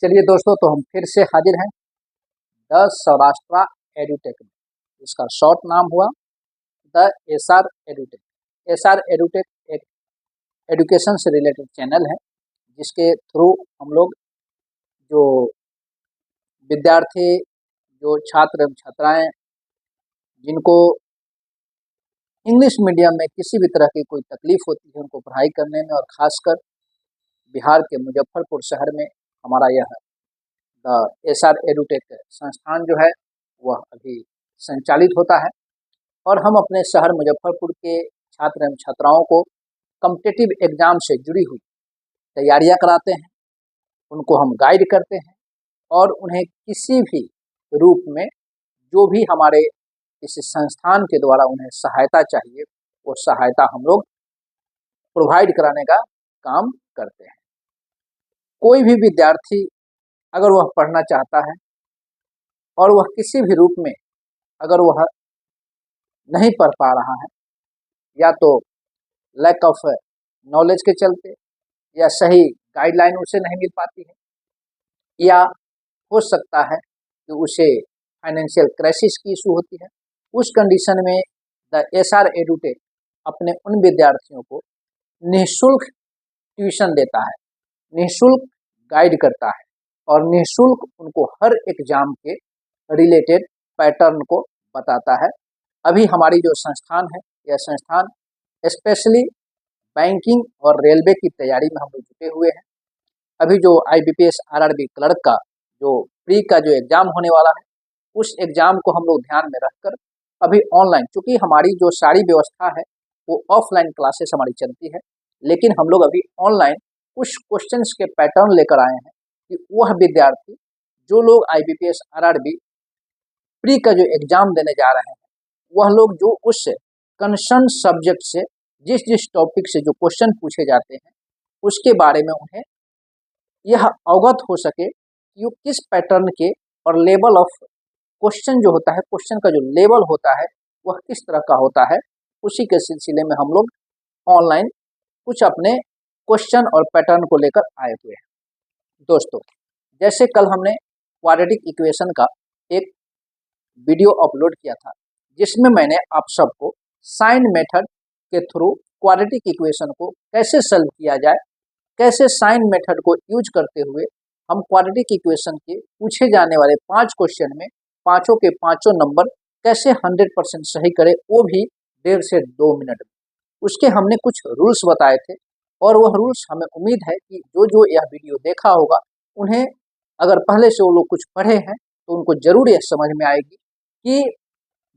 चलिए दोस्तों, तो हम फिर से हाजिर हैं द सौराष्ट्र एडुटेक में। इसका शॉर्ट नाम हुआ the SR edutech. SR edutech एक एजुकेशन से रिलेटेड चैनल है, जिसके थ्रू हम लोग जो विद्यार्थी, जो छात्र एवं छात्राएं जिनको इंग्लिश मीडियम में किसी भी तरह की कोई तकलीफ होती है उनको पढ़ाई करने में, और ख़ासकर बिहार के मुजफ्फरपुर शहर में हमारा यह द एसआर एडुटेक संस्थान जो है वह अभी संचालित होता है। और हम अपने शहर मुजफ्फरपुर के छात्र एवं छात्राओं को कॉम्पिटिटिव एग्ज़ाम से जुड़ी हुई तैयारियां कराते हैं, उनको हम गाइड करते हैं, और उन्हें किसी भी रूप में जो भी हमारे इस संस्थान के द्वारा उन्हें सहायता चाहिए वो सहायता हम लोग प्रोवाइड कराने का काम करते हैं। कोई भी विद्यार्थी अगर वह पढ़ना चाहता है और वह किसी भी रूप में अगर वह नहीं पढ़ पा रहा है, या तो लैक ऑफ नॉलेज के चलते, या सही गाइडलाइन उसे नहीं मिल पाती है, या हो सकता है कि उसे फाइनेंशियल क्राइसिस की इशू होती है, उस कंडीशन में द एसआर एडुटेक अपने उन विद्यार्थियों को निःशुल्क ट्यूशन देता है, निःशुल्क गाइड करता है, और निःशुल्क उनको हर एग्जाम के रिलेटेड पैटर्न को बताता है। अभी हमारी जो संस्थान है, यह संस्थान स्पेशली बैंकिंग और रेलवे की तैयारी में हम लोग जुटे हुए हैं। अभी जो IBPS RRB क्लर्क का जो प्री का जो एग्ज़ाम होने वाला है, उस एग्ज़ाम को हम लोग ध्यान में रखकर अभी ऑनलाइन, चूँकि हमारी जो सारी व्यवस्था है वो ऑफलाइन क्लासेस हमारी चलती है, लेकिन हम लोग अभी ऑनलाइन कुछ क्वेश्चंस के पैटर्न लेकर आए हैं कि वह विद्यार्थी जो लोग IBPS RRB प्री का जो एग्ज़ाम देने जा रहे हैं, वह लोग जो उस कंसर्न सब्जेक्ट से जिस जिस टॉपिक से जो क्वेश्चन पूछे जाते हैं उसके बारे में उन्हें यह अवगत हो सके कि वो किस पैटर्न के और लेवल ऑफ क्वेश्चन जो होता है, क्वेश्चन का जो लेवल होता है वह किस तरह का होता है। उसी के सिलसिले में हम लोग ऑनलाइन कुछ अपने क्वेश्चन और पैटर्न को लेकर आए हुए हैं। दोस्तों, जैसे कल हमने क्वाड्रेटिक इक्वेशन का एक वीडियो अपलोड किया था, जिसमें मैंने आप सबको साइन मेथड के थ्रू क्वाड्रेटिक इक्वेशन को कैसे सॉल्व किया जाए, कैसे साइन मेथड को यूज करते हुए हम क्वाड्रेटिक इक्वेशन के पूछे जाने वाले 5 क्वेश्चन में पाँचों के पाँचों नंबर कैसे 100% सही करें, वो भी 1.5 से 2 मिनट में। उसके हमने कुछ रूल्स बताए थे, और वह रूल्स हमें उम्मीद है कि जो जो यह वीडियो देखा होगा उन्हें, अगर पहले से वो लोग कुछ पढ़े हैं तो उनको ज़रूर यह समझ में आएगी कि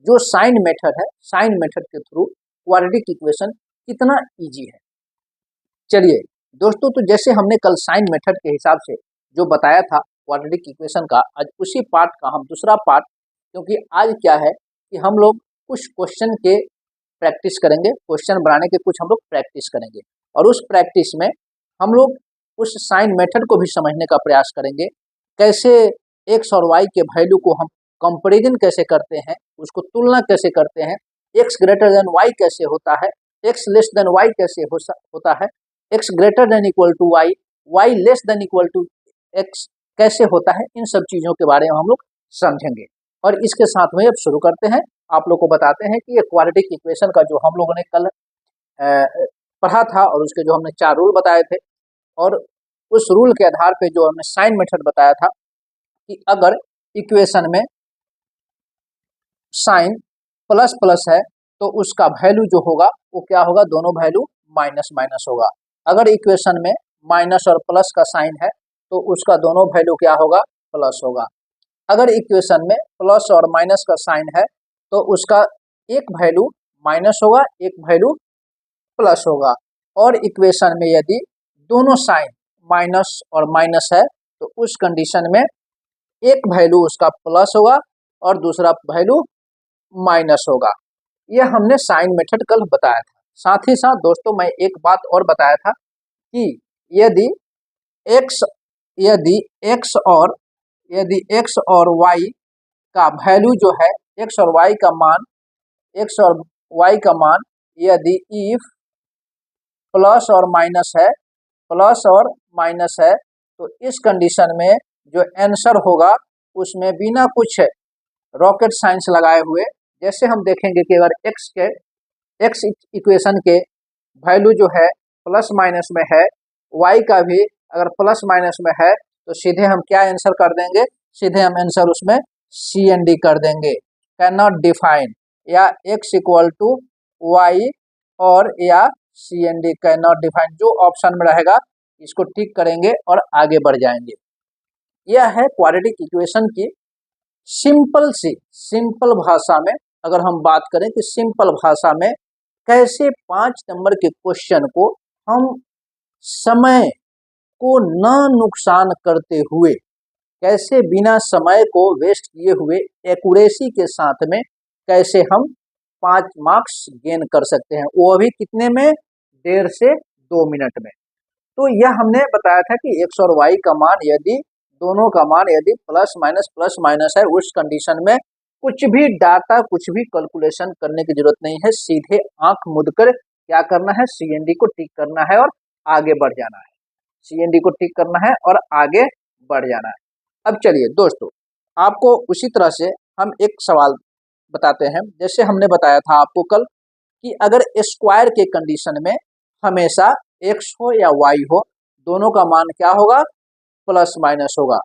जो साइन मेथड है, साइन मेथड के थ्रू क्वाड्रेटिक इक्वेशन कितना ईजी है। चलिए दोस्तों, तो जैसे हमने कल साइन मेथड के हिसाब से जो बताया था क्वाड्रेटिक इक्वेशन का, आज उसी पार्ट का हम दूसरा पार्ट, क्योंकि आज क्या है कि हम लोग कुछ क्वेश्चन के प्रैक्टिस करेंगे, क्वेश्चन बनाने के कुछ हम लोग प्रैक्टिस करेंगे, और उस प्रैक्टिस में हम लोग उस साइन मेथड को भी समझने का प्रयास करेंगे। कैसे एक्स और वाई के वैल्यू को हम कंपेरिजन कैसे करते हैं, उसको तुलना कैसे करते हैं, एक्स ग्रेटर देन वाई कैसे होता है, एक्स लेस देन वाई कैसे होता है, x greater than equal to y, y less than equal to x कैसे होता है। इन सब चीज़ों के बारे में हम लोग समझेंगे। और इसके साथ में अब शुरू करते हैं, आप लोग को बताते हैं कि ये क्वाड्रेटिक इक्वेशन का जो हम लोगों ने कल पढ़ा था, और उसके जो हमने 4 रूल बताए थे, और उस रूल के आधार पे जो हमने साइन मेथड बताया था कि अगर इक्वेशन में साइन प्लस प्लस है तो उसका वैल्यू जो होगा वो क्या होगा, दोनों वैल्यू माइनस माइनस होगा। अगर इक्वेशन में माइनस और प्लस का साइन है तो उसका दोनों वैल्यू क्या होगा, प्लस होगा। अगर इक्वेशन में प्लस और माइनस का साइन है तो उसका एक वैल्यू माइनस होगा, एक वैल्यू प्लस होगा। और इक्वेशन में यदि दोनों साइन माइनस और माइनस है तो उस कंडीशन में एक वैल्यू उसका प्लस होगा और दूसरा वैल्यू माइनस होगा। यह हमने साइन मेथड कल बताया था। साथ ही साथ दोस्तों, मैं एक बात और बताया था कि यदि x और y का वैल्यू जो है, x और y का मान यदि इफ प्लस और माइनस है, तो इस कंडीशन में जो आंसर होगा उसमें बिना कुछ रॉकेट साइंस लगाए हुए, जैसे हम देखेंगे कि अगर एक्स इक्वेशन के वैल्यू जो है प्लस माइनस में है, वाई का भी अगर प्लस माइनस में है, तो सीधे हम क्या आंसर कर देंगे, सीधे हम आंसर उसमें सी एन डी कर देंगे। कैन नॉट डिफाइन या एक्स इक्वल टू वाई और या C N D can not define, जो ऑप्शन में रहेगा इसको टिक करेंगे और आगे बढ़ जाएंगे। यह है क्वाड्रेटिक इक्वेशन की सिंपल भाषा में। अगर हम बात करें कि सिंपल भाषा में कैसे 5 नंबर के क्वेश्चन को हम समय को न नुकसान करते हुए, कैसे बिना समय को वेस्ट किए हुए एक्यूरेसी के साथ में कैसे हम 5 मार्क्स गेन कर सकते हैं, वो भी कितने में, 1.5 से 2 मिनट में। तो यह हमने बताया था कि एक्स और वाई का मान यदि दोनों का मान यदि प्लस माइनस है, उस कंडीशन में कुछ भी डाटा कुछ भी कैलकुलेशन करने की जरूरत नहीं है, सीधे आंख मूंद कर क्या करना है, सीएनडी को टिक करना है और आगे बढ़ जाना है। सीएनडी को टिक करना है और आगे बढ़ जाना है। अब चलिए दोस्तों, आपको उसी तरह से हम एक सवाल बताते हैं। जैसे हमने बताया था आपको कल कि अगर स्क्वायर के कंडीशन में हमेशा एक्स हो या वाई हो, दोनों का मान क्या होगा, प्लस माइनस होगा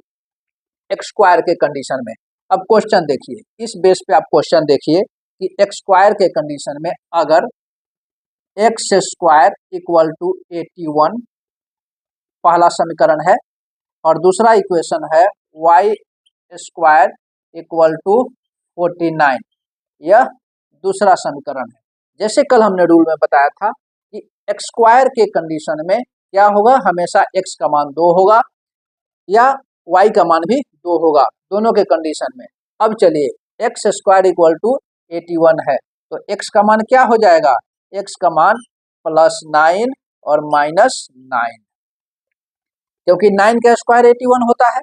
एक्स स्क्वायर के कंडीशन में। अब क्वेश्चन देखिए, इस बेस पे आप क्वेश्चन देखिए कि एक्स स्क्वायर के कंडीशन में अगर एक्स स्क्वायर इक्वल टू 81 पहला समीकरण है और दूसरा इक्वेशन है वाई स्क्वायर इक्वल टू 49, यह दूसरा समीकरण है। जैसे कल हमने रूल में बताया था कि एक्स स्क्वायर के कंडीशन में क्या होगा, हमेशा एक्स का मान 2 होगा या वाई का मान भी 2 होगा, दोनों के कंडीशन में। अब चलिए एक्स स्क्वायर इक्वल टू 81 है, तो एक्स का मान क्या हो जाएगा, एक्स का मान +9 और -9, क्योंकि 9 का स्क्वायर 81 होता है,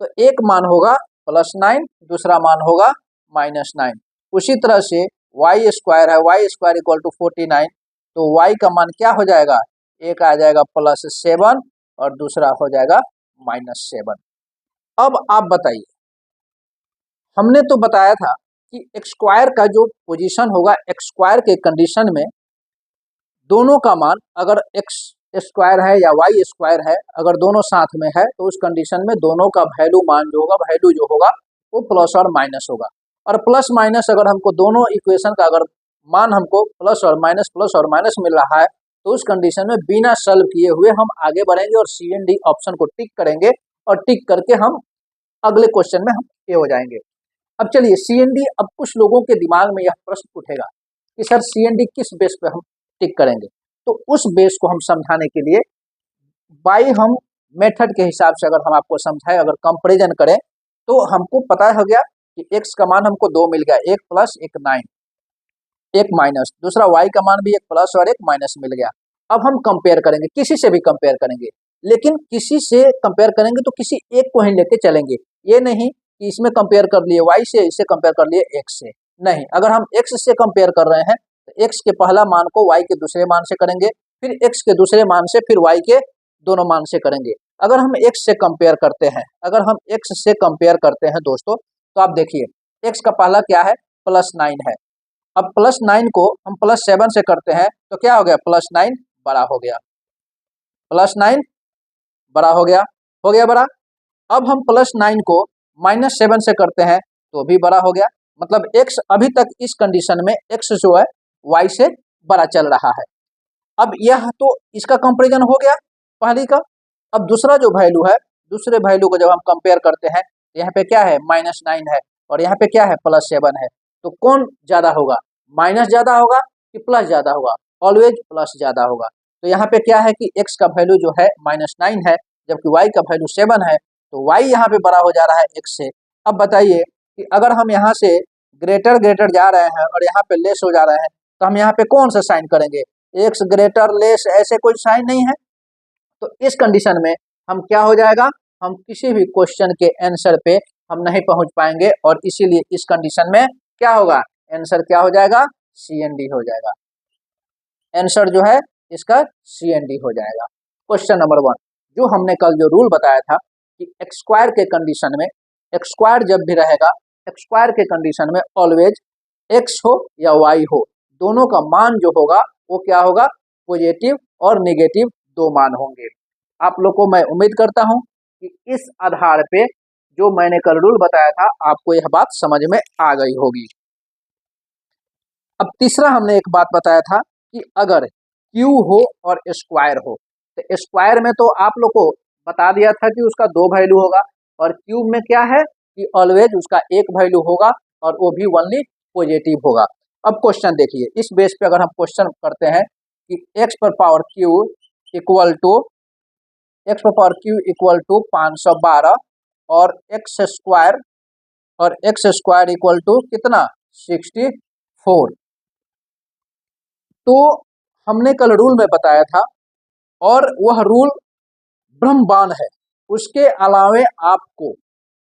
तो एक मान होगा +9, दूसरा मान होगा -9। उसी तरह से वाई स्क्वायर है, वाई स्क्वायर इक्वल टू 49, तो वाई का मान क्या हो जाएगा, एक आ जाएगा +7 और दूसरा हो जाएगा -7। अब आप बताइए, हमने तो बताया था कि एक्स स्क्वायर का जो पोजीशन होगा, एक्स स्क्वायर के कंडीशन में दोनों का मान अगर एक्स स्क्वायर है या वाई स्क्वायर है, अगर दोनों साथ में है, तो उस कंडीशन में दोनों का वैल्यू मान जो होगा, वैल्यू जो होगा वो प्लस और माइनस होगा। और प्लस माइनस अगर हमको दोनों इक्वेशन का अगर मान हमको प्लस और माइनस मिल रहा है, तो उस कंडीशन में बिना सॉल्व किए हुए हम आगे बढ़ेंगे और सी एन डी ऑप्शन को टिक करेंगे और टिक करके हम अगले क्वेश्चन में हम ए हो जाएंगे। अब चलिए सी एन डी, अब कुछ लोगों के दिमाग में यह प्रश्न उठेगा कि सर सी एन डी किस बेस पे हम टिक करेंगे, तो उस बेस को हम समझाने के लिए बाई हम मेथड के हिसाब से अगर हम आपको समझाएं, अगर कंपैरिजन करें, तो हमको पता हो गया कि एक्स का मान हमको 2 मिल गया, एक प्लस एक 9, एक माइनस, दूसरा वाई का मान भी एक प्लस और एक माइनस मिल गया। अब हम कंपेयर करेंगे, किसी से भी कंपेयर करेंगे, लेकिन किसी से कंपेयर करेंगे तो किसी एक को ही लेके चलेंगे, ये नहीं कि इसमें कंपेयर कर लिए वाई से, इससे कंपेयर कर लिए एक्स से, नहीं। अगर हम एक्स से कंपेयर कर रहे हैं तो एक्स के पहला मान को वाई के दूसरे मान से करेंगे, फिर एक्स के दूसरे मान से फिर वाई के दोनों मान से करेंगे। अगर हम एक्स से कंपेयर करते हैं, अगर हम एक्स से कंपेयर करते हैं दोस्तों, तो आप देखिए एक्स का पहला क्या है, +9 है। अब +9 को हम +7 से करते हैं तो क्या हो गया, +9 बड़ा हो गया, +9 बड़ा हो गया बड़ा। अब हम +9 को -7 से करते हैं तो भी बड़ा हो गया, मतलब x अभी तक इस कंडीशन में x जो है y से बड़ा चल रहा है। अब यह तो इसका कंपैरिजन हो गया पहली का। अब दूसरा जो वैल्यू है, दूसरे वैल्यू को जब हम कंपेयर करते हैं, यहाँ पे क्या है, -9 है और यहाँ पे क्या है, +7 है, तो कौन ज्यादा होगा, माइनस ज्यादा होगा कि प्लस ज्यादा होगा, ऑलवेज प्लस ज्यादा होगा। तो यहाँ पे क्या है कि x का वैल्यू जो है -9 है, जबकि y का वैल्यू 7 है, तो y यहाँ पे बड़ा हो जा रहा है x से। अब बताइए कि अगर हम यहाँ से ग्रेटर जा रहे हैं और यहाँ पे लेस हो जा रहे हैं, तो हम यहाँ पे कौन सा साइन करेंगे, एक्स ग्रेटर लेस, ऐसे कोई साइन नहीं है। तो इस कंडीशन में हम क्या हो जाएगा, हम किसी भी क्वेश्चन के आंसर पे हम नहीं पहुंच पाएंगे, और इसीलिए इस कंडीशन में क्या होगा, आंसर क्या हो जाएगा, CND हो जाएगा, आंसर जो है इसका CND हो जाएगा। क्वेश्चन नंबर 1, जो हमने कल जो रूल बताया था कि एक्स स्क्वायर के कंडीशन में, एक्स स्क्वायर जब भी रहेगा, एक्स स्क्वायर के कंडीशन में ऑलवेज एक्स हो या वाई हो, दोनों का मान जो होगा वो क्या होगा, पॉजिटिव और नेगेटिव दो मान होंगे। आप लोग को मैं उम्मीद करता हूं कि इस आधार पे जो मैंने कल रूल बताया था आपको यह बात समझ में आ गई होगी। अब तीसरा हमने एक बात बताया था कि अगर क्यू हो और स्क्वायर हो, तो स्क्वायर में तो आप लोग को बता दिया था कि उसका दो वैल्यू होगा, और क्यूब में क्या है कि ऑलवेज उसका एक वैल्यू होगा और वो भी ओनली पॉजिटिव होगा। अब क्वेश्चन देखिए, इस बेस पे अगर हम क्वेश्चन करते हैं कि एक्स पर power q equal to, x पर पावर क्यू इक्वल टू 512 और एक्स स्क्वायर इक्वल टू कितना 64। तो हमने कल रूल में बताया था और वह रूल ब्रह्मबाण है, उसके अलावे आपको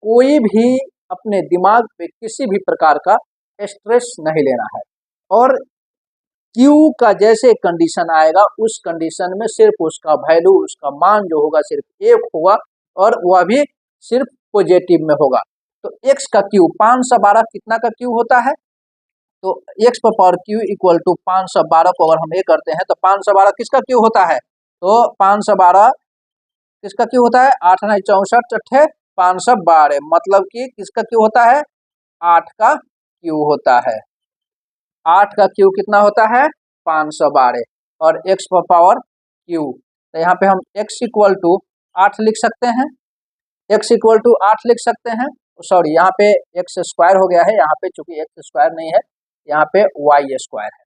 कोई भी अपने दिमाग पे किसी भी प्रकार का स्ट्रेस नहीं लेना है, और क्यू का जैसे कंडीशन आएगा उस कंडीशन में सिर्फ उसका वैल्यू, उसका मान जो होगा सिर्फ एक होगा, और वह भी सिर्फ पॉजिटिव में होगा। तो एक्स का क्यू 512 कितना का क्यू होता है, तो एक्स पर पावर क्यू इक्वल टू 512 को अगर हम ये करते हैं तो 512 किसका क्यू होता है, तो 512 किसका क्यू होता है, 8 9 64 अट्ठे 512, मतलब कि किसका क्यू होता है, 8 का क्यू होता है। 8 का क्यू कितना होता है 512, और एक्स पर पावर क्यू, तो यहाँ पे हम एक्स इक्वल टू 8 लिख सकते हैं, एक्स इक्वल टू 8 लिख सकते हैं, सॉरी यहाँ पे एक्स स्क्वायर हो गया है, यहाँ पे चूंकि एक्स स्क्वायर नहीं है, यहाँ पे वाई स्क्वायर है।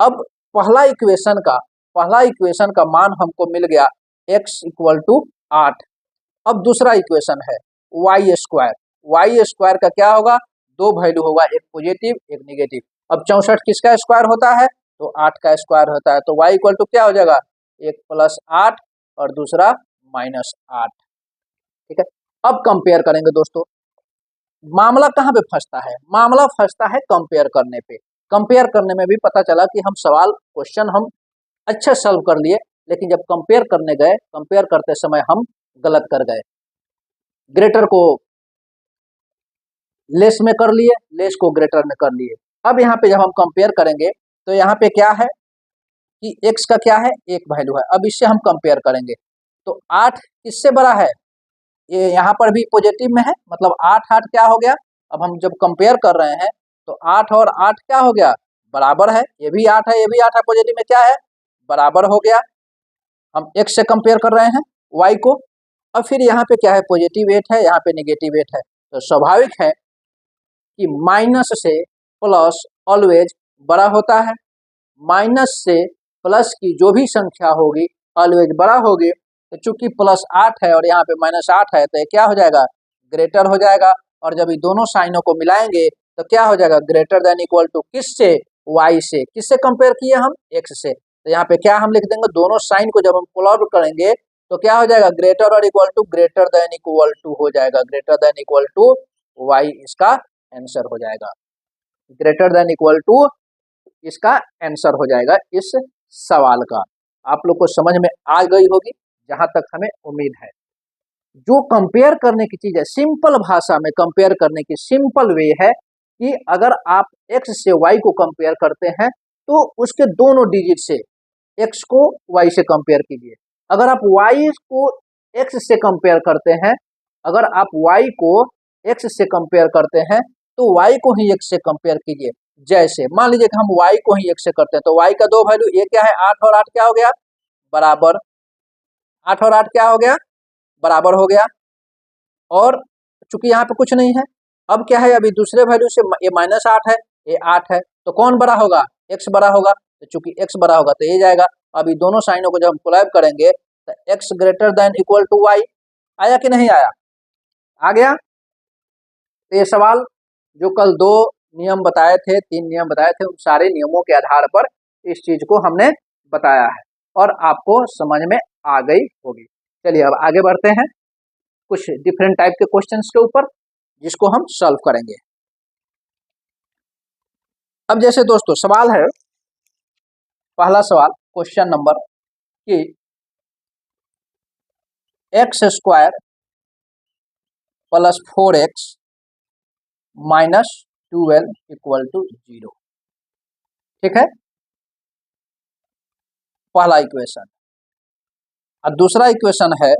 अब पहला इक्वेशन का मान हमको मिल गया एक्स इक्वल टू 8। अब दूसरा इक्वेशन है वाई स्क्वायर का क्या होगा, दो वैल्यू होगा, एक पॉजिटिव एक नेगेटिव। अब 64 किसका स्क्वायर होता है, तो 8 का स्क्वायर होता है, तो y इक्वल टू क्या हो जाएगा, एक प्लस 8 और दूसरा माइनस 8। ठीक है, अब कंपेयर करेंगे दोस्तों, मामला कहाँ पे फंसता है, मामला फंसता है कंपेयर करने पे। कंपेयर करने में भी पता चला कि हम सवाल क्वेश्चन हम अच्छे सॉल्व कर लिए, लेकिन जब कंपेयर करने गए, कंपेयर करते समय हम गलत कर गए, ग्रेटर को लेस में कर लिए, लेस को ग्रेटर में कर लिए। अब यहाँ पे जब हम कंपेयर करेंगे तो यहाँ पे क्या है कि x का क्या है, एक वैल्यू है, अब इससे हम कंपेयर करेंगे तो 8 किससे बड़ा है, ये यहाँ पर भी पॉजिटिव में है, मतलब 8 8 क्या हो गया, अब हम जब कंपेयर कर रहे हैं तो 8 और 8 क्या हो गया, बराबर है, ये भी 8 है ये भी 8 है, पॉजिटिव में क्या है, बराबर हो गया। हम x से कंपेयर कर रहे हैं y को, अब फिर यहाँ पे क्या है, पॉजिटिव 8 है, यहाँ पे नेगेटिव 8 है, तो स्वाभाविक है कि माइनस से प्लस ऑलवेज बड़ा होता है, माइनस से प्लस की जो भी संख्या होगी ऑलवेज बड़ा होगी, तो चूंकि प्लस 8 है और यहाँ पे माइनस 8 है तो ये क्या हो जाएगा, ग्रेटर हो जाएगा, और जब ये दोनों साइनों को मिलाएंगे तो क्या हो जाएगा, ग्रेटर देन इक्वल टू किससे, वाई से, किससे कंपेयर किए हम, एक्स से, तो यहाँ पे क्या हम लिख देंगे, दोनों साइन को जब हम प्लॉट करेंगे तो क्या हो जाएगा, ग्रेटर और equal to greater than equal to हो जाएगा, greater than equal to y इसका आंसर हो जाएगा, ग्रेटर देन इक्वल टू इसका आंसर हो जाएगा इस सवाल का। आप लोग को समझ में आ गई होगी जहां तक हमें उम्मीद है। जो कंपेयर करने की चीज है, सिंपल भाषा में कंपेयर करने की सिंपल वे है कि अगर आप x से y को कंपेयर करते हैं तो उसके दोनों डिजिट से x को y से कंपेयर कीजिए, अगर आप y को x से कंपेयर करते हैं, अगर आप y को x से कंपेयर करते हैं तो y को ही x से कंपेयर कीजिए। जैसे मान लीजिए कि हम y को ही x से करते हैं तो y का दो वैल्यू, ये क्या है 8 और 8 क्या हो गया, बराबर, 8 और 8 क्या हो गया, बराबर हो गया, और चूंकि यहाँ पे कुछ नहीं है, अब क्या है, अभी दूसरे वैल्यू से ये माइनस 8 है, ये 8 है, तो कौन बड़ा होगा, x बड़ा होगा, तो चूंकि x बड़ा होगा तो ये जाएगा। अभी दोनों साइनों को जब हम कोलैब करेंगे तो x greater than equal to y, आया कि नहीं आया, आ गया। तो ये सवाल जो कल दो नियम बताए थे, 3 नियम बताए थे, उन सारे नियमों के आधार पर इस चीज को हमने बताया है और आपको समझ में आ गई होगी। चलिए अब आगे बढ़ते हैं कुछ डिफरेंट टाइप के क्वेश्चंस के ऊपर जिसको हम सॉल्व करेंगे। अब जैसे दोस्तों सवाल है, पहला सवाल क्वेश्चन नंबर कि x² plus 4x minus 12 equal to 0। ठीक है, पहला इक्वेशन। और दूसरा इक्वेशन है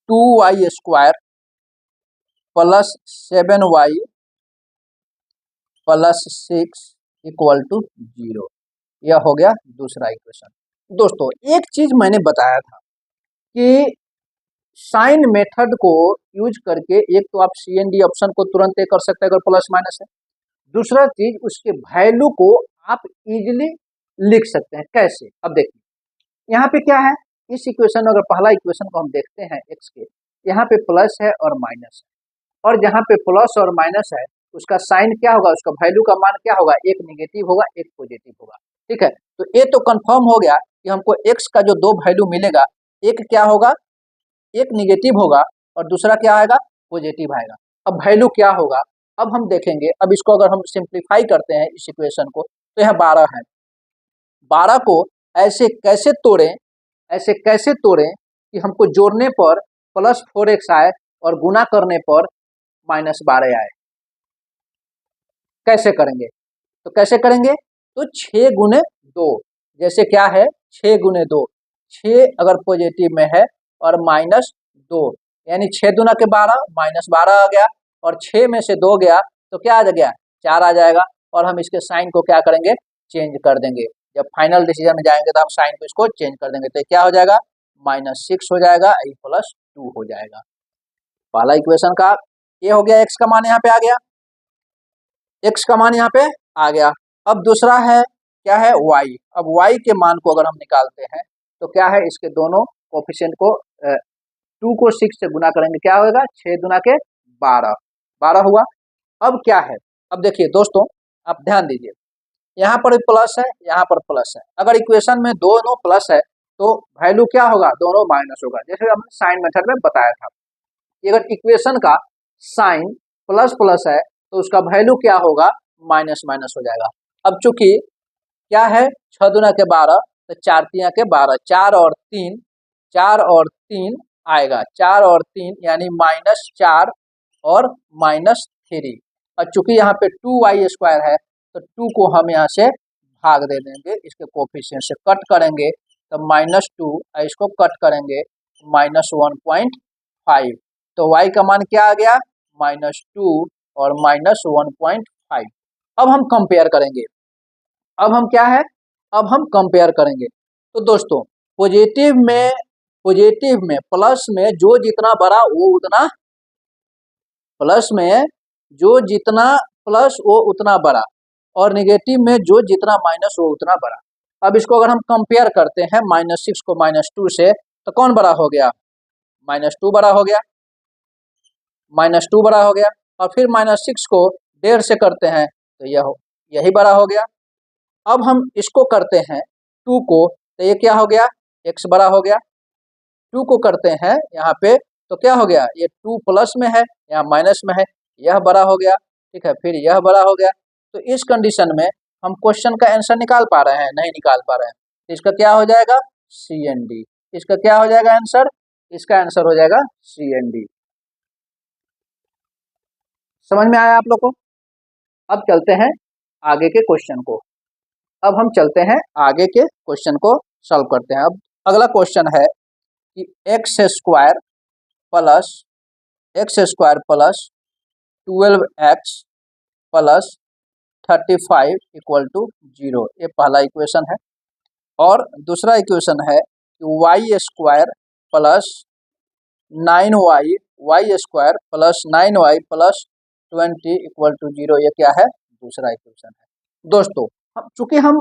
2y² plus 7y plus 6 equal to 0। यह हो गया दूसरा इक्वेशन। दोस्तों, एक चीज मैंने बताया था कि साइन मेथड को यूज करके एक तो आप CND ऑप्शन को तुरंत कर सकते हैं अगर प्लस माइनस है। दूसरा चीज, उसके वैल्यू को आप इजीली लिख सकते हैं। कैसे? अब देखिए, यहाँ पे क्या है, इस इक्वेशन अगर पहला इक्वेशन को हम देखते हैं x के, यहाँ पे प्लस है और माइनस है, और जहाँ पे प्लस और माइनस है उसका साइन क्या होगा, उसका वैल्यू का मान क्या होगा, एक नेगेटिव होगा एक पॉजिटिव होगा। ठीक है, तो ये तो कंफर्म हो गया कि हमको x का जो दो वैल्यू मिलेगा, एक क्या होगा, एक निगेटिव होगा और दूसरा क्या आएगा, पॉजिटिव आएगा। अब वैल्यू क्या होगा, अब हम देखेंगे। अब इसको अगर हम सिंप्लीफाई करते हैं इस इक्वेशन को, तो यह 12 है। 12 को ऐसे कैसे तोड़ें, ऐसे कैसे तोड़ें कि हमको जोड़ने पर प्लस 4x आए और गुना करने पर माइनस 12 आए। कैसे करेंगे? तो कैसे करेंगे, तो 6 गुने 2, जैसे क्या है 6 गुने 2, 6 अगर पॉजिटिव में है और माइनस 2, यानी 6 दूना के 12 माइनस 12 आ गया, और 6 में से 2 गया तो क्या आ गया, 4 आ जाएगा। और हम इसके साइन को क्या करेंगे, चेंज कर देंगे। जब फाइनल डिसीजन में जाएंगे तो हम साइन को इसको चेंज कर देंगे, तो क्या हो जाएगा, -6 हो जाएगा, प्लस 2 हो जाएगा। पहला इक्वेशन का ये हो गया, x का मान यहाँ पे आ गया, x का मान यहाँ पे आ गया। अब दूसरा है क्या है, y। अब y के मान को अगर हम निकालते हैं तो क्या है, इसके दोनों कोफिशिएंट को 2 को 6 से गुना करेंगे, क्या होगा, 6 गुना के 12, 12 हुआ। अब क्या है, अब देखिए दोस्तों, आप ध्यान दीजिए, यहाँ पर प्लस है, यहाँ पर प्लस है। अगर इक्वेशन में दोनों प्लस है तो वैल्यू क्या होगा, दोनों माइनस होगा। जैसे हमने साइन मेथड में बताया था कि अगर इक्वेशन का साइन प्लस प्लस है तो उसका वैल्यू क्या होगा, माइनस माइनस हो जाएगा। अब चूंकि क्या है, 6 दूना के 12, तो 4 तिया के 12, 4 और 3, 4 और 3 आएगा, 4 और 3 यानी -4 और -3। और चूंकि यहाँ पे 2y² है तो 2 को हम यहाँ से भाग दे देंगे, इसके कोफिशिएंट से कट करेंगे तो -2, इसको कट करेंगे -1.5। तो y का मान क्या आ गया, -2 और -1.5। अब हम कंपेयर करेंगे, अब हम क्या है, अब हम कंपेयर करेंगे। तो दोस्तों, पॉजिटिव में प्लस में जो जितना बड़ा वो उतना, प्लस में जो जितना प्लस वो उतना बड़ा, और नेगेटिव में जो जितना माइनस वो उतना बड़ा। अब इसको अगर हम कंपेयर करते हैं -6 को -2 से, तो कौन बड़ा हो गया, -2 बड़ा हो गया, -2 बड़ा हो गया। और फिर -6 को 1.5 से करते हैं तो यही बड़ा हो गया। अब हम इसको करते हैं 2 को, तो ये क्या हो गया, x बड़ा हो गया। 2 को करते हैं यहाँ पे तो क्या हो गया, ये 2 प्लस में है, यहाँ माइनस में है, यह बड़ा हो गया। ठीक है, फिर यह बड़ा हो गया। तो इस कंडीशन में हम क्वेश्चन का आंसर निकाल पा रहे हैं, नहीं निकाल पा रहे हैं, तो इसका क्या हो जाएगा, CND। इसका क्या हो जाएगा आंसर, इसका आंसर हो जाएगा CND। समझ में आया आप लोग को? अब चलते हैं आगे के क्वेश्चन को, अब हम चलते हैं आगे के क्वेश्चन को सॉल्व करते हैं। अब अगला क्वेश्चन है कि x² plus 12x plus 35 equal to 0। ये पहला इक्वेशन है। और दूसरा इक्वेशन है कि y² plus 9y plus 9y plus 20 equal to 0। ये क्या है, दूसरा इक्वेशन है। दोस्तों, चूंकि हम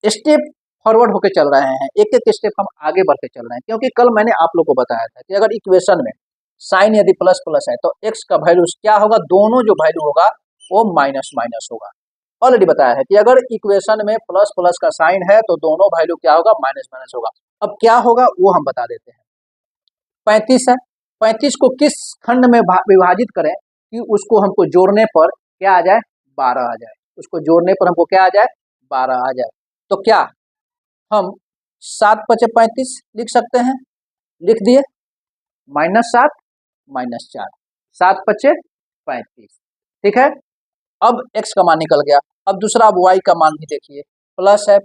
स्टेप फॉरवर्ड होके चल रहे हैं, एक एक स्टेप हम आगे बढ़ते चल रहे हैं, क्योंकि कल मैंने आप लोग को बताया था कि अगर इक्वेशन में साइन यदि प्लस प्लस है तो x का वैल्यू क्या होगा, दोनों जो वैल्यू होगा वो माइनस माइनस होगा। ऑलरेडी बताया है कि अगर इक्वेशन में प्लस प्लस का साइन है तो दोनों वैल्यू क्या होगा, माइनस माइनस होगा। अब क्या होगा वो हम बता देते हैं। 35 है, 35 को किस खंड में विभाजित करें कि उसको हमको जोड़ने पर क्या आ जाए, 12 आ जाए। उसको जोड़ने पर हमको क्या आ जाए, 12 आ जाए। तो क्या हम 7 × 5 = 35 लिख सकते हैं, लिख दिए। -7 -4, 7 पचे 35। ठीक है, अब x का मान निकल गया। अब दूसरा अब y का मान भी देखिए, प्लस है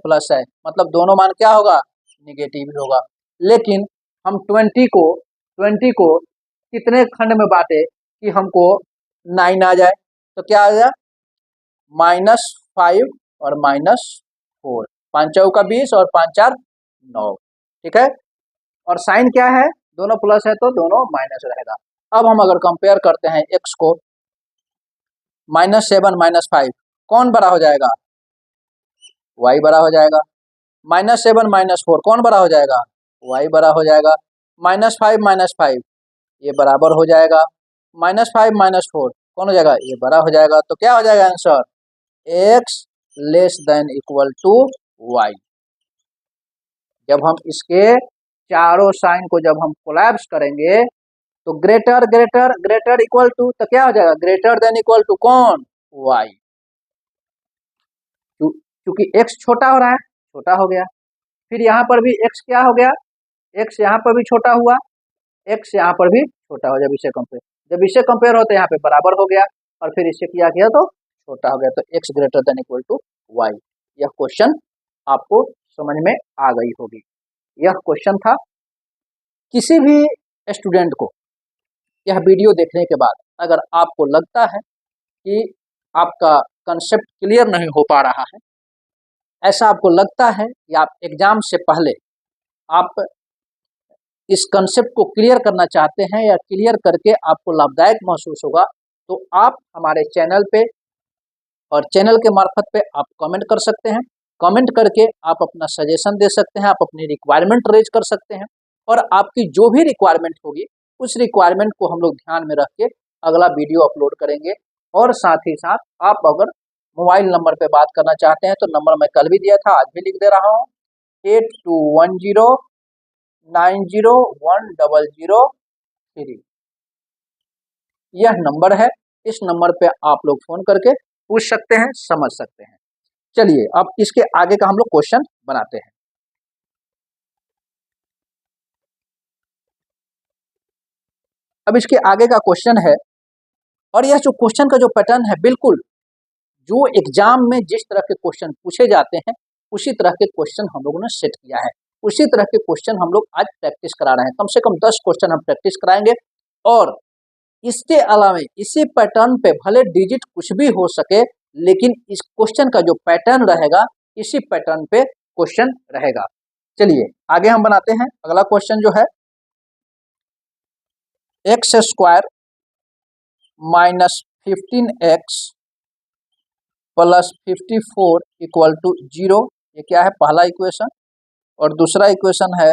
मतलब दोनों मान क्या होगा, निगेटिव ही होगा। लेकिन हम 20 को कितने खंड में बांटे कि हमको 9 आ जाए, तो क्या आ जाए, -5 और -4, 5 चौका 20 और 5 4 9। ठीक है, और साइन क्या है, दोनों प्लस है तो दोनों माइनस रहेगा। अब हम अगर कंपेयर करते हैं x को, -7 -5 कौन बड़ा हो जाएगा, y बड़ा हो जाएगा। -7 -4 कौन बड़ा हो जाएगा, y बड़ा हो जाएगा। -5 -5 ये बराबर हो जाएगा। -5 -4 कौन हो जाएगा, ये बड़ा हो जाएगा। तो क्या हो जाएगा answer, x less than equal to y। जब हम इसके चारों साइन को जब हम कोलैप्स करेंगे तो greater greater greater equal to, तो क्या हो जाएगा, ग्रेटर देन इक्वल टू कौन, y। क्योंकि x छोटा हो रहा है, छोटा हो गया। फिर यहाँ पर भी x क्या हो गया, x यहाँ पर भी छोटा हुआ, x यहाँ पर भी छोटा हो, जब इससे कंपेयर हो तो यहाँ पे बराबर हो गया, और फिर इससे किया गया तो छोटा हो गया, तो x greater than equal to y। यह क्वेश्चन आपको समझ में आ गई होगी। यह क्वेश्चन था। किसी भी स्टूडेंट को यह वीडियो देखने के बाद अगर आपको लगता है कि आपका कंसेप्ट क्लियर नहीं हो पा रहा है, ऐसा आपको लगता है कि आप एग्जाम से पहले आप इस कंसेप्ट को क्लियर करना चाहते हैं या क्लियर करके आपको लाभदायक महसूस होगा, तो आप हमारे चैनल पे और चैनल के मार्फत पे आप कमेंट कर सकते हैं। कमेंट करके आप अपना सजेशन दे सकते हैं, आप अपनी रिक्वायरमेंट रेज कर सकते हैं, और आपकी जो भी रिक्वायरमेंट होगी उस रिक्वायरमेंट को हम लोग ध्यान में रख के अगला वीडियो अपलोड करेंगे। और साथ ही साथ आप अगर मोबाइल नंबर पे बात करना चाहते हैं तो नंबर मैं कल भी दिया था, आज भी लिख दे रहा हूँ, 8210901003। यह नंबर है, इस नंबर पे आप लोग फोन करके पूछ सकते हैं, समझ सकते हैं। चलिए अब इसके आगे का हम लोग क्वेश्चन बनाते हैं। अब इसके आगे का क्वेश्चन है, और यह जो क्वेश्चन का जो पैटर्न है, बिल्कुल जो एग्जाम में जिस तरह के क्वेश्चन पूछे जाते हैं उसी तरह के क्वेश्चन हम लोगों ने सेट किया है। उसी तरह के क्वेश्चन हम लोग आज प्रैक्टिस करा रहे हैं। कम से कम 10 क्वेश्चन हम प्रैक्टिस कराएंगे, और इसके अलावा इसी पैटर्न पे भले डिजिट कुछ भी हो सके, लेकिन इस क्वेश्चन का जो पैटर्न रहेगा इसी पैटर्न पे क्वेश्चन रहेगा। चलिए आगे हम बनाते हैं। अगला क्वेश्चन जो है, x² -15x + 54 = 0। ये क्या है, पहला इक्वेशन। और दूसरा इक्वेशन है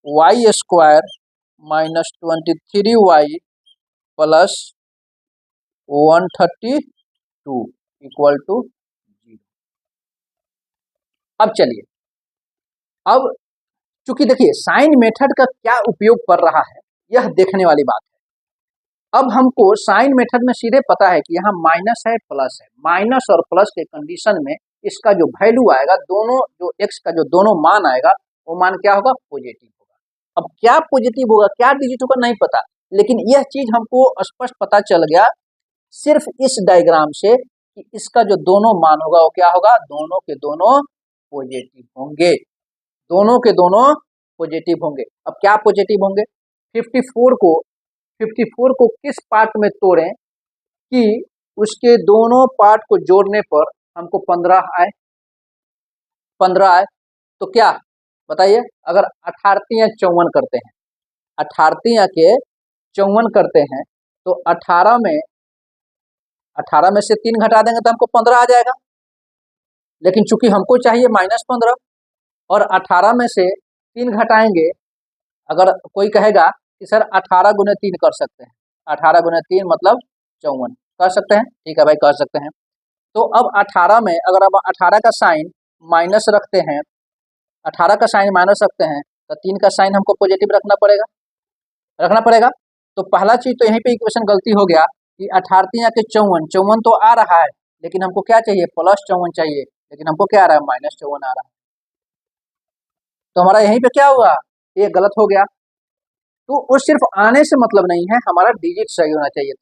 y² -23y + 132 = 0। अब चलिए, अब चूंकि देखिए साइन मेथड का क्या उपयोग कर रहा है यह देखने वाली बात है। अब हमको साइन मेथड में सीधे पता है कि यहाँ माइनस है प्लस है, माइनस और प्लस के कंडीशन में इसका जो वैल्यू आएगा, दोनों जो x का जो दोनों मान आएगा वो मान क्या होगा, पॉजिटिव होगा। अब क्या पॉजिटिव होगा, क्या डिजिट होगा, नहीं पता, लेकिन यह चीज हमको स्पष्ट पता चल गया सिर्फ इस डायग्राम से कि इसका जो दोनों मान होगा वो क्या होगा, दोनों के दोनों पॉजिटिव होंगे, दोनों के दोनों पॉजिटिव होंगे। अब क्या पॉजिटिव होंगे, 54 को किस पार्ट में तोड़ें कि उसके दोनों पार्ट को जोड़ने पर हमको 15 आए, 15 आए। तो क्या बताइए, अगर 18 54 करते हैं, 18 के 54 करते हैं तो 18 में से 3 घटा देंगे तो हमको 15 आ जाएगा। लेकिन चूंकि हमको चाहिए -15, और 18 में से 3 घटाएंगे, अगर कोई कहेगा कि सर 18 × 3 कर सकते हैं, 18 × 3 मतलब 54 कर सकते हैं, ठीक है भाई कर सकते हैं। तो अब 18 में अगर अब 18 का साइन माइनस रखते हैं, 18 का साइन माइनस रखते हैं तो 3 का साइन हमको पॉजिटिव रखना पड़ेगा। तो पहला चीज तो यहीं पे इक्वेशन गलती हो गया कि 18 के 54 तो आ रहा है, लेकिन हमको क्या चाहिए, +54 चाहिए, लेकिन हमको क्या आ रहा है, -54 आ रहा है। तो हमारा यहीं पे क्या हुआ, ये गलत हो गया। तो वो सिर्फ आने से मतलब नहीं है, हमारा डिजिट सही होना चाहिए।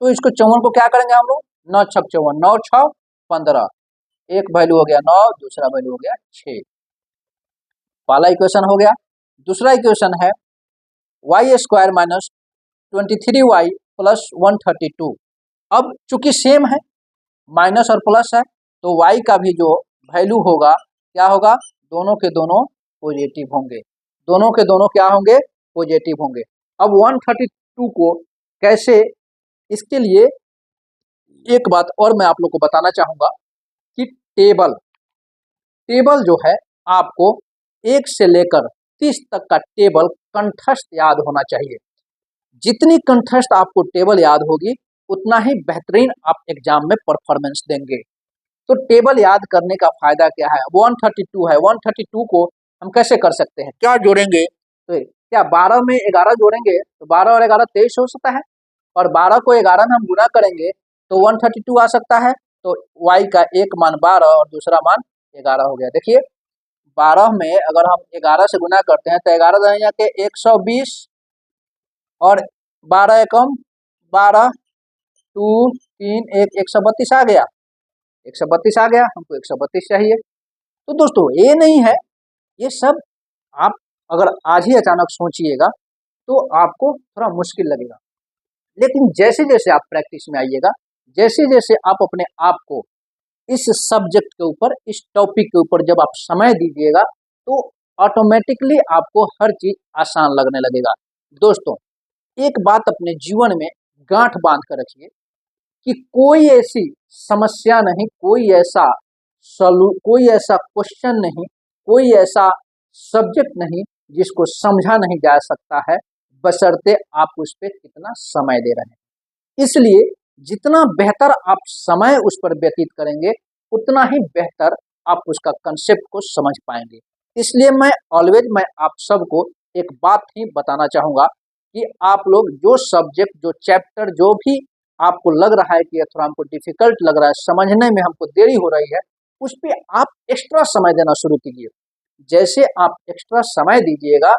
तो इसको 54 को क्या करेंगे हम लोग, 9 छक 54, 9 6 15, एक वैल्यू हो गया 9, दूसरा वैल्यू हो गया 6। पहला इक्वेशन हो गया। दूसरा इक्वेशन है y square minus 23y plus 132। अब चूंकि सेम है, माइनस और प्लस है, तो y का भी जो वैल्यू होगा क्या होगा, दोनों के दोनों पॉजिटिव होंगे, दोनों के दोनों क्या होंगे, पॉजिटिव होंगे। अब 132 को कैसे, इसके लिए एक बात और मैं आप लोग को बताना चाहूंगा कि टेबल टेबल जो है आपको 1 से लेकर 30 तक का टेबल कंठस्थ याद होना चाहिए। जितनी कंठस्थ आपको टेबल याद होगी उतना ही बेहतरीन आप एग्जाम में परफॉर्मेंस देंगे। तो टेबल याद करने का फायदा क्या है, 132 है, 132 को हम कैसे कर सकते हैं, क्या जोड़ेंगे, तो क्या 12 में 11 जोड़ेंगे तो 12 और 11 23 हो सकता है, और 12 को 11 में हम गुना करेंगे तो 132 आ सकता है। तो y का एक मान 12 और दूसरा मान 11 हो गया। देखिए 12 में अगर हम 11 से गुना करते हैं तो 11 दस जाके 120 और 12 एकम 12, 2 3 1 132 आ गया, 132 आ गया, हमको 132 चाहिए। तो दोस्तों ये नहीं है, ये सब आप अगर आज ही अचानक सोचिएगा तो आपको थोड़ा मुश्किल लगेगा, लेकिन जैसे जैसे आप प्रैक्टिस में आइएगा, जैसे जैसे आप अपने आप को इस सब्जेक्ट के ऊपर, इस टॉपिक के ऊपर जब आप समय दीजिएगा तो ऑटोमेटिकली आपको हर चीज आसान लगने लगेगा। दोस्तों एक बात अपने जीवन में गांठ बांध कर रखिए कि कोई ऐसी समस्या नहीं, कोई ऐसा क्वेश्चन नहीं, कोई ऐसा सब्जेक्ट नहीं जिसको समझा नहीं जा सकता है, बशर्ते आप उस पर कितना समय दे रहे हैं। इसलिए जितना बेहतर आप समय उस पर व्यतीत करेंगे उतना ही बेहतर आप उसका कंसेप्ट को समझ पाएंगे। इसलिए मैं आप सबको एक बात ही बताना चाहूँगा कि आप लोग जो सब्जेक्ट, जो चैप्टर, जो भी आपको लग रहा है कि थोड़ा हमको डिफिकल्ट लग रहा है, समझने में हमको देरी हो रही है, उस पर आप एक्स्ट्रा समय देना शुरू कीजिए। जैसे आप एक्स्ट्रा समय दीजिएगा,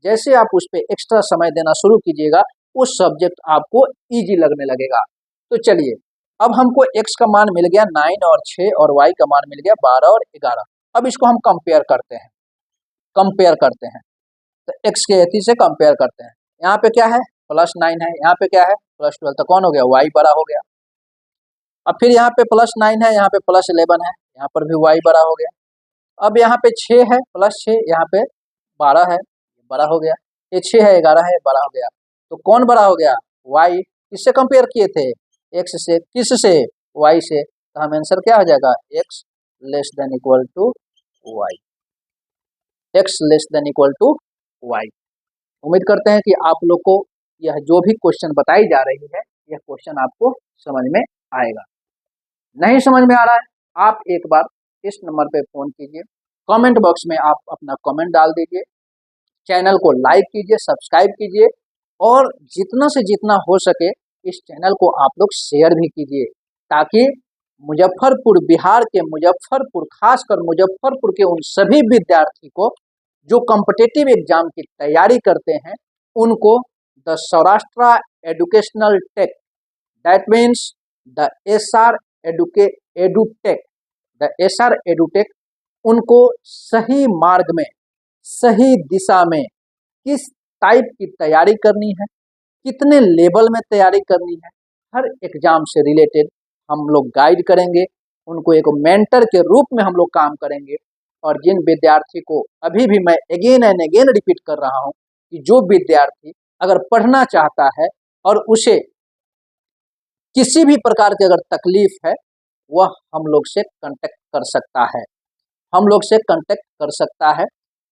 जैसे आप उस पर एक्स्ट्रा समय देना शुरू कीजिएगा, वो सब्जेक्ट आपको इजी लगने लगेगा। तो चलिए अब हमको x का मान मिल गया 9 और 6 और y का मान मिल गया 12 और 11। अब इसको हम कंपेयर करते हैं, तो x के एथी से कंपेयर करते हैं। यहाँ पे क्या है, +9 है, यहाँ पे क्या है +12, तो कौन हो गया, y बड़ा हो गया। अब फिर यहाँ पे +9 है, यहाँ पे +11 है, यहाँ पर भी y बड़ा हो गया। अब यहाँ पे 6 है, +6, यहाँ पे 12 है, बड़ा हो गया। ये 6 है, 11 है, बड़ा हो गया। तो कौन बड़ा हो गया, y। किससे कंपेयर किए थे, x से, किस से, y से। तो हम आंसर क्या हो जाएगा, x less than equal to y, x less than equal to y। उम्मीद करते हैं कि आप लोग को यह जो भी क्वेश्चन बताई जा रही है, यह क्वेश्चन आपको समझ में आएगा। नहीं समझ में आ रहा है, आप एक बार इस नंबर पे फोन कीजिए, कमेंट बॉक्स में आप अपना कमेंट डाल दीजिए, चैनल को लाइक कीजिए, सब्सक्राइब कीजिए, और जितना से जितना हो सके इस चैनल को आप लोग शेयर भी कीजिए, ताकि मुजफ्फरपुर, बिहार के मुजफ्फरपुर, खासकर मुजफ्फरपुर के उन सभी विद्यार्थी को जो कॉम्पिटिटिव एग्जाम की तैयारी करते हैं, उनको the Saurashtra educational tech, that means the SR edutech, the SR edutech, उनको सही मार्ग में, सही दिशा में किस टाइप की तैयारी करनी है, कितने लेवल में तैयारी करनी है, हर एग्जाम से रिलेटेड हम लोग गाइड करेंगे, उनको एक मेंटर के रूप में हम लोग काम करेंगे। और जिन विद्यार्थी को, अभी भी मैं अगेन एंड अगेन रिपीट कर रहा हूं कि जो विद्यार्थी अगर पढ़ना चाहता है और उसे किसी भी प्रकार की अगर तकलीफ है, वह हम लोग से कांटेक्ट कर सकता है, हम लोग से कांटेक्ट कर सकता है।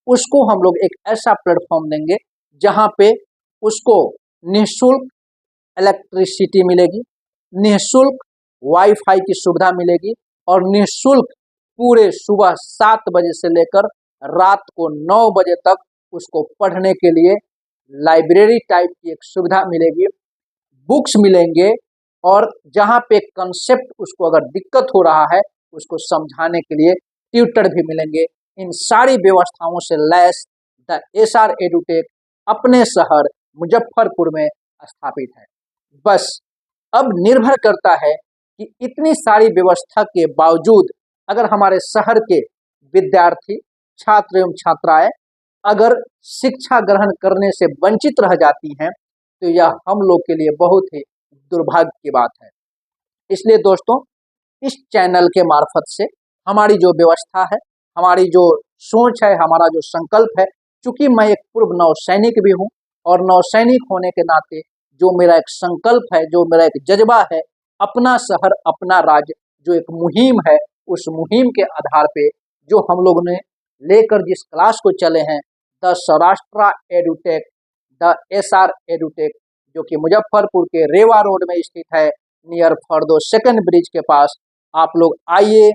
उसको हम लोग एक ऐसा प्लेटफॉर्म देंगे जहां पे उसको निःशुल्क इलेक्ट्रिसिटी मिलेगी, निःशुल्क वाईफाई की सुविधा मिलेगी, और निःशुल्क पूरे सुबह 7 बजे से लेकर रात को 9 बजे तक उसको पढ़ने के लिए लाइब्रेरी टाइप की एक सुविधा मिलेगी, बुक्स मिलेंगे, और जहाँ पे कंसेप्ट उसको अगर दिक्कत हो रहा है उसको समझाने के लिए ट्यूटर भी मिलेंगे। इन सारी व्यवस्थाओं से लैस द एसआर एडुटेक अपने शहर मुजफ्फरपुर में स्थापित है। बस अब निर्भर करता है कि इतनी सारी व्यवस्था के बावजूद अगर हमारे शहर के विद्यार्थी, छात्र एवं छात्राएं अगर शिक्षा ग्रहण करने से वंचित रह जाती हैं तो यह हम लोग के लिए बहुत ही दुर्भाग्य की बात है। इसलिए दोस्तों, इस चैनल के मार्फत से हमारी जो व्यवस्था है, हमारी जो सोच है, हमारा जो संकल्प है, चूंकि मैं एक पूर्व नौसैनिक भी हूँ और नौसैनिक होने के नाते जो मेरा एक संकल्प है, जो मेरा एक जज्बा है, अपना शहर अपना राज्य जो एक मुहिम है, उस मुहिम के आधार पे जो हम लोगों ने लेकर जिस क्लास को चले हैं, the Saurashtra edutech, the SR edutech, जो कि मुजफ्फरपुर के रेवा रोड में स्थित है, नियर फरदो सेकंड ब्रिज के पास। आप लोग आइए,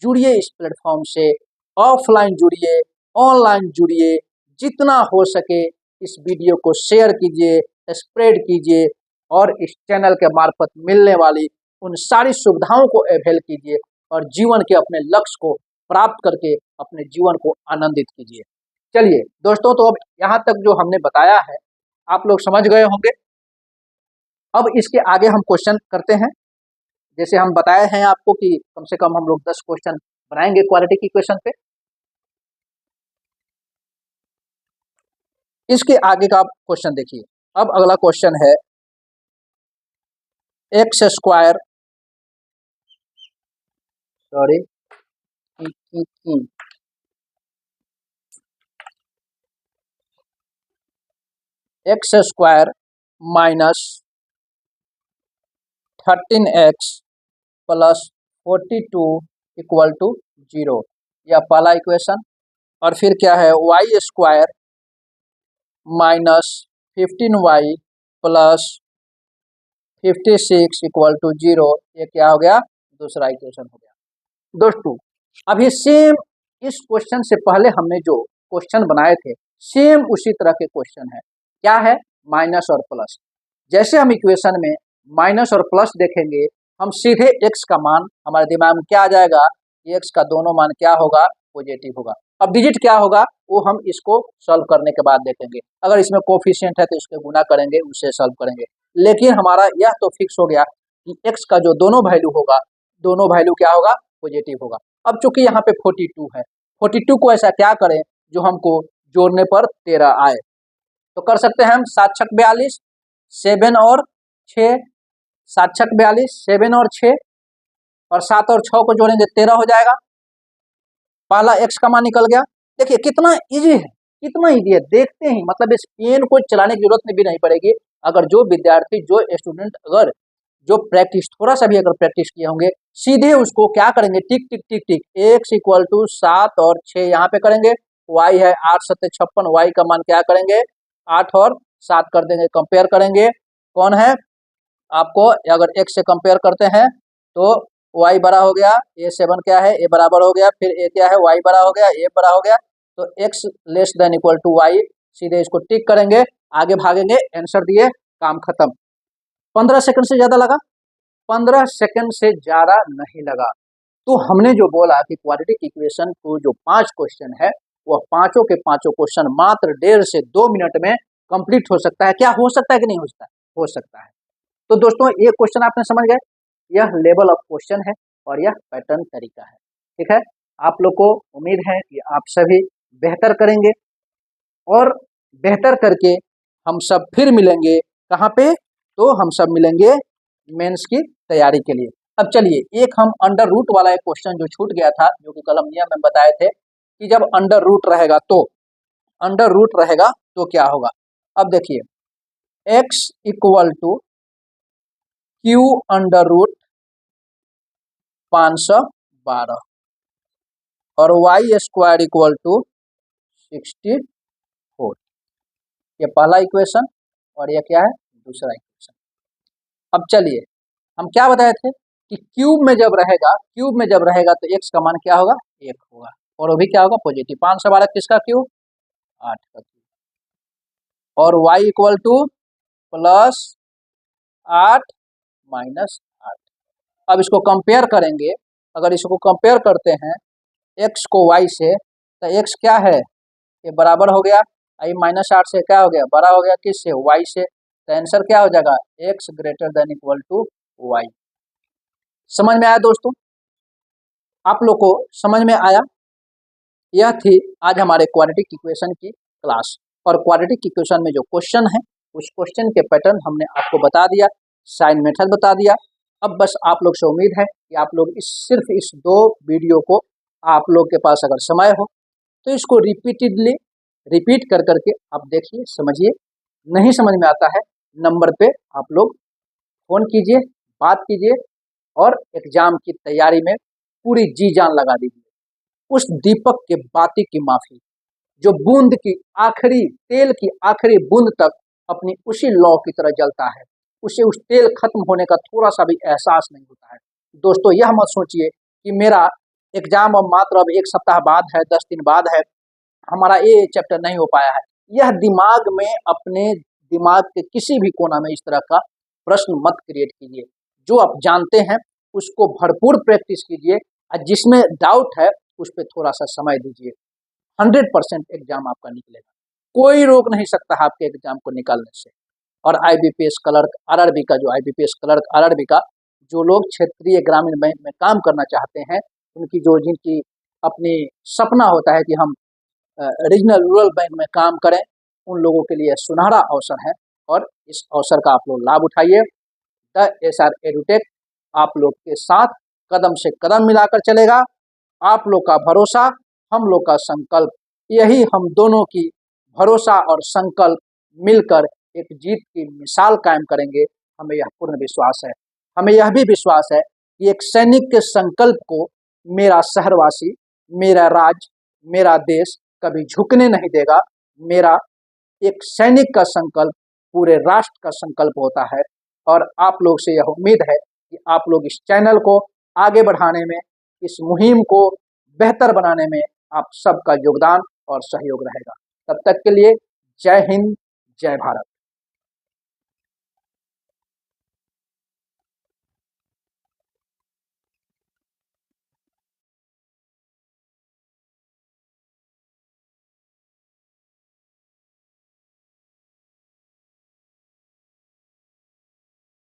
जुड़िए इस प्लेटफॉर्म से, ऑफलाइन जुड़िए, ऑनलाइन जुड़िए, जितना हो सके इस वीडियो को शेयर कीजिए, स्प्रेड कीजिए और इस चैनल के मार्फत मिलने वाली उन सारी सुविधाओं को अवेल कीजिए और जीवन के अपने लक्ष्य को प्राप्त करके अपने जीवन को आनंदित कीजिए। चलिए दोस्तों, तो अब यहाँ तक जो हमने बताया है आप लोग समझ गए होंगे। अब इसके आगे हम क्वेश्चन करते हैं। जैसे हम बताए हैं आपको कि कम से कम हम लोग 10 क्वेश्चन बनाएंगे क्वालिटी की क्वेश्चन पे। इसके आगे का क्वेश्चन देखिए। अब अगला क्वेश्चन है x square, sorry x square minus 13x plus 42 equal to 0, यह पहला इक्वेशन। और फिर क्या है, y square minus 15y plus 56 equal to 0, ये क्या हो गया, दूसरा इक्वेशन हो गया। दोस्तों, अभी सेम इस क्वेश्चन से पहले हमने जो क्वेश्चन बनाए थे सेम उसी तरह के क्वेश्चन है। क्या है, माइनस और प्लस। जैसे हम इक्वेशन में माइनस और प्लस देखेंगे, हम सीधे x का मान हमारे दिमाग में क्या आ जाएगा, x का दोनों मान क्या होगा, पॉजिटिव होगा। अब डिजिट क्या होगा वो हम इसको सॉल्व करने के बाद देखेंगे। अगर इसमें कोफिशिएंट है तो इसके गुना करेंगे, उससे सॉल्व करेंगे। लेकिन हमारा यह तो फिक्स हो गया कि x का जो दोनों वैल्यू होगा, दोनों वैल्यू क्या होगा, पॉजिटिव होगा। अब चूंकि यहाँ पे 42 है, 42 को ऐसा क्या करें जो हमको जोड़ने पर 13 आए, तो कर सकते हैं हम 7 छक 42, 7 और 6, 7 छक 42, 7 और 6 और 7 और 6 को जोड़ेंगे 13 हो जाएगा। पहला x का मान निकल गया। देखिए कितना इजी है, कितना इजी है, देखते ही मतलब इस पेन को चलाने की जरूरत भी नहीं पड़ेगी। अगर जो विद्यार्थी, जो स्टूडेंट अगर जो प्रैक्टिस थोड़ा सा भी अगर प्रैक्टिस किए होंगे, सीधे उसको क्या करेंगे, टिक टिक टिक टिक, x इक्वल टू 7 और 6 यहाँ पे करेंगे, y है 8 7 56, y का मान क्या करेंगे, 8 और 7 कर देंगे, कंपेयर करेंगे कौन है आपको, अगर x से कंपेयर करते हैं तो y बड़ा हो गया, a7 क्या है, a बराबर हो गया, फिर a क्या है, y बड़ा हो गया, a बड़ा हो गया, तो x less than equal to y, सीधे इसको टिक करेंगे, आगे भागेंगे, आंसर दिए, काम खत्म। 15 सेकंड से ज्यादा लगा, 15 सेकंड से ज्यादा नहीं लगा। तो हमने जो बोला कि क्वाड्रेटिक इक्वेशन को जो 5 क्वेश्चन है वह पांचों के पांचों क्वेश्चन मात्र 1.5 से 2 मिनट में कंप्लीट हो सकता है। क्या हो सकता है कि नहीं हो सकता है, हो सकता है। तो दोस्तों ये क्वेश्चन आपने समझ गए, यह लेवल ऑफ क्वेश्चन है और यह पैटर्न तरीका है। ठीक है, आप लोग को उम्मीद है कि आप सभी बेहतर करेंगे और बेहतर करके हम सब फिर मिलेंगे कहाँ पे, तो हम सब मिलेंगे मेंस की तैयारी के लिए। अब चलिए एक हम अंडर रूट वाला एक क्वेश्चन जो छूट गया था, जो कि कलम नियम में बताए थे कि जब अंडर रूट रहेगा तो, अंडर रूट रहेगा तो क्या होगा। अब देखिए x equal to q under root 512 और y स्क्वायर इक्वल टू 64, ये पहला इक्वेशन और ये क्या है, दूसरा इक्वेशन। अब चलिए हम क्या बताए थे कि क्यूब में जब रहेगा, क्यूब में जब रहेगा तो x का मान क्या होगा, 1 होगा और वो भी क्या होगा, पॉजिटिव। 512 किसका क्यूब, 8 का क्यूब। और y equal two plus 8 minus 8। अब इसको कंपेयर करेंगे, अगर इसको कंपेयर करते हैं x को y से, तो x क्या है, ये बराबर हो गया आई -8 से क्या हो गया, बड़ा हो गया किससे, y से। तो आंसर क्या हो जाएगा, x greater than equal to y। समझ में आया दोस्तों, आप लोग को समझ में आया। यह थी आज हमारे क्वाड्रेटिक इक्वेशन की क्लास। और क्वाड्रेटिक इक्वेशन में जो क्वेश्चन है उस क्वेश्चन के पैटर्न हमने आपको बता दिया, साइन मेथड बता दिया। अब बस आप लोग से उम्मीद है कि आप लोग सिर्फ इस 2 वीडियो को, आप लोग के पास अगर समय हो तो इसको रिपीटेडली रिपीट कर करके आप देखिए, समझिए। नहीं समझ में आता है, नंबर पे आप लोग फोन कीजिए, बात कीजिए और एग्जाम की तैयारी में पूरी जी जान लगा दीजिए। उस दीपक के बाती की माफी, जो बूंद की आखिरी, तेल की आखिरी बूंद तक अपनी उसी लौ की तरह जलता है, उसे उस तेल खत्म होने का थोड़ा सा भी एहसास नहीं होता है। दोस्तों यह मत सोचिए कि मेरा एग्जाम अब मात्र अब 1 सप्ताह बाद है, 10 दिन बाद है, हमारा ये चैप्टर नहीं हो पाया है। यह दिमाग में, अपने दिमाग के किसी भी कोना में इस तरह का प्रश्न मत क्रिएट कीजिए। जो आप जानते हैं उसको भरपूर प्रैक्टिस कीजिए और जिसमें डाउट है उस पर थोड़ा सा समय दीजिए। 100% एग्जाम आपका निकलेगा, कोई रोक नहीं सकता है आपके एग्जाम को निकालने से। और IBPS क्लर्क RRB का, जो IBPS क्लर्क RRB का जो लोग क्षेत्रीय ग्रामीण बैंक में काम करना चाहते हैं, उनकी जो, जिनकी अपनी सपना होता है कि हम रीजनल रूरल बैंक में काम करें, उन लोगों के लिए सुनहरा अवसर है और इस अवसर का आप लोग लाभ उठाइए। द SR एडुटेक आप लोग के साथ कदम से कदम मिलाकर चलेगा। आप लोग का भरोसा, हम लोग का संकल्प, यही हम दोनों की भरोसा और संकल्प मिलकर एक जीत की मिसाल कायम करेंगे। हमें यह पूर्ण विश्वास है। हमें यह भी विश्वास है कि एक सैनिक के संकल्प को मेरा शहरवासी, मेरा राज्य, मेरा देश कभी झुकने नहीं देगा। मेरा एक सैनिक का संकल्प पूरे राष्ट्र का संकल्प होता है। और आप लोग से यह उम्मीद है कि आप लोग इस चैनल को आगे बढ़ाने में, इस मुहिम को बेहतर बनाने में आप सबका योगदान और सहयोग रहेगा। तब तक के लिए जय हिंद, जय भारत।